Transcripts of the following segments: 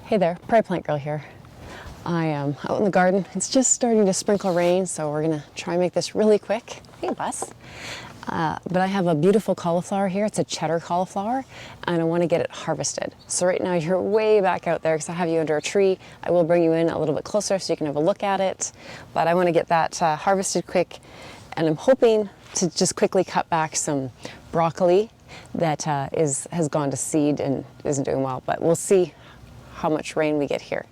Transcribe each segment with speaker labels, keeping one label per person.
Speaker 1: Hey there, Prairie Plant Girl here. I am out in the garden. It's just starting to sprinkle rain, so we're gonna try and make this really quick. Hey, Bus. But I have a beautiful cauliflower here. It's a cheddar cauliflower, and I want to get it harvested. So right now you're way back out there because I have you under a tree. I will bring you in a little bit closer so you can have a look at it. But I want to get that harvested quick, and I'm hoping to just quickly cut back some broccoli that has gone to seed and isn't doing well. But we'll see how much rain we get here.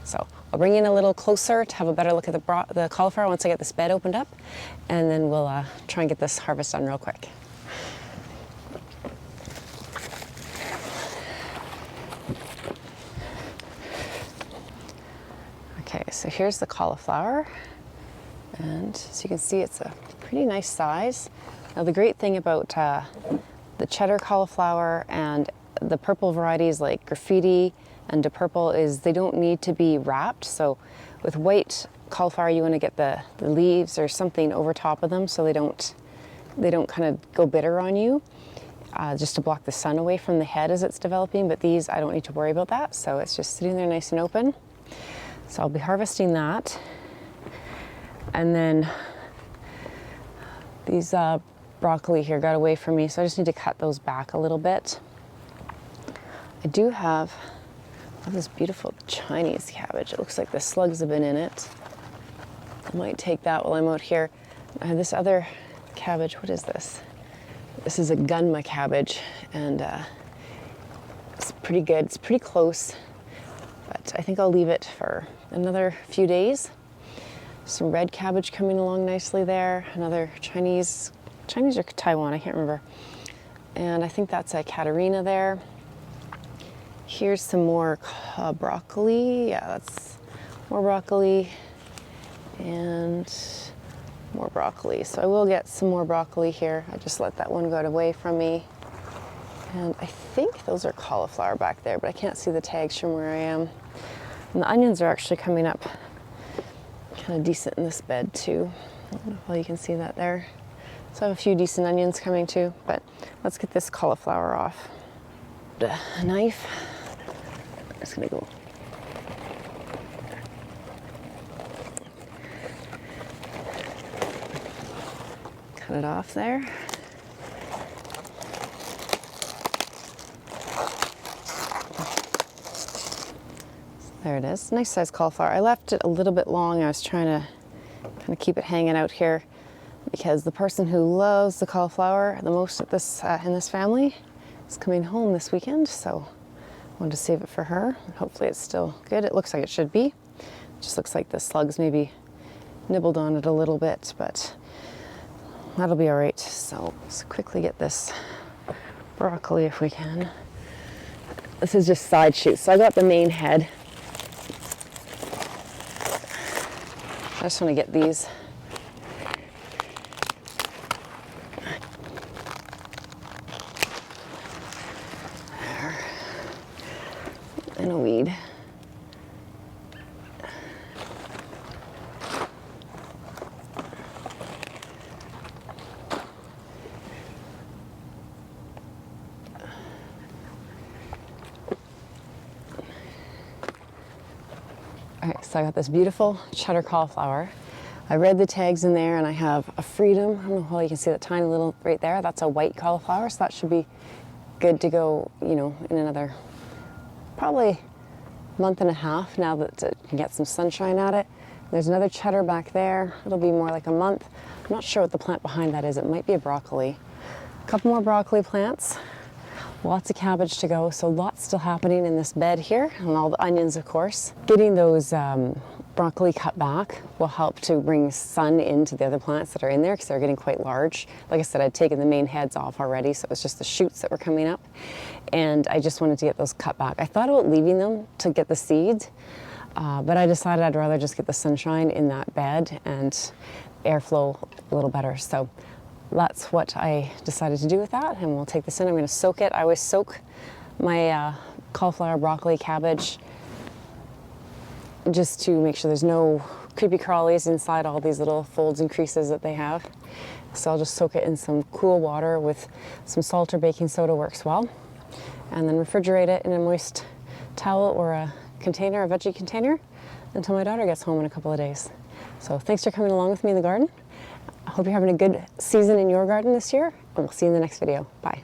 Speaker 1: So I'll bring you in a little closer to have a better look at the cauliflower once I get this bed opened up, and then we'll try and get this harvest done real quick. Okay, so here's the cauliflower, and as you can see, it's a pretty nice size. Now the great thing about the cheddar cauliflower and the purple varieties like graffiti and de purple is they don't need to be wrapped. So with white cauliflower, you want to get the leaves or something over top of them so they don't kind of go bitter on you, just to block the sun away from the head as it's developing. But these, I don't need to worry about that. So it's just sitting there nice and open. So I'll be harvesting that. And then these broccoli here got away from me, so I just need to cut those back a little bit. I do have this beautiful Chinese cabbage. It looks like the slugs have been in it. I might take that while I'm out here. I have this other cabbage. What is this? This is a gunma cabbage, and it's pretty good. It's pretty close, but I think I'll leave it for another few days. Some red cabbage coming along nicely there. Another Chinese or Taiwan, I can't remember. And I think that's a Katarina there. Here's some more broccoli. Yeah, that's more broccoli and more broccoli. So I will get some more broccoli here. I just let that one go away from me. And I think those are cauliflower back there, but I can't see the tags from where I am. And the onions are actually coming up kind of decent in this bed too. I don't know if you can see that there. So I have a few decent onions coming too, but let's get this cauliflower off. A knife. I'm just gonna go. Cut it off there. There it is, nice size cauliflower. I left it a little bit long. I was trying to kind of keep it hanging out here because the person who loves the cauliflower the most at this in this family is coming home this weekend, so I wanted to save it for her. Hopefully it's still good. It looks like it should be. It just looks like the slugs maybe nibbled on it a little bit, but that'll be all right. So let's quickly get this broccoli if we can. This is just side shoots, so I got the main head. I just want to get these. There. And a weed. All right, so I got this beautiful cheddar cauliflower. I read the tags in there, and I have a Freedom. I don't know if you can see that tiny little right there. That's a white cauliflower, so that should be good to go, you know, in another probably month and a half now that it can get some sunshine at it. There's another cheddar back there. It'll be more like a month. I'm not sure what the plant behind that is. It might be a broccoli. A couple more broccoli plants. Lots of cabbage to go, so lots still happening in this bed here, and all the onions, of course. Getting those broccoli cut back will help to bring sun into the other plants that are in there because they're getting quite large. Like I said, I'd taken the main heads off already, so it was just the shoots that were coming up, and I just wanted to get those cut back. I thought about leaving them to get the seeds, but I decided I'd rather just get the sunshine in that bed and airflow a little better. So that's what I decided to do with that, and we'll take this in. I'm going to soak it. I always soak my cauliflower, broccoli, cabbage, just to make sure there's no creepy crawlies inside all these little folds and creases that they have. So I'll just soak it in some cool water with some salt or baking soda, works well. And then refrigerate it in a moist towel or a container, a veggie container, until my daughter gets home in a couple of days. So thanks for coming along with me in the garden. I hope you're having a good season in your garden this year, and we'll see you in the next video. Bye.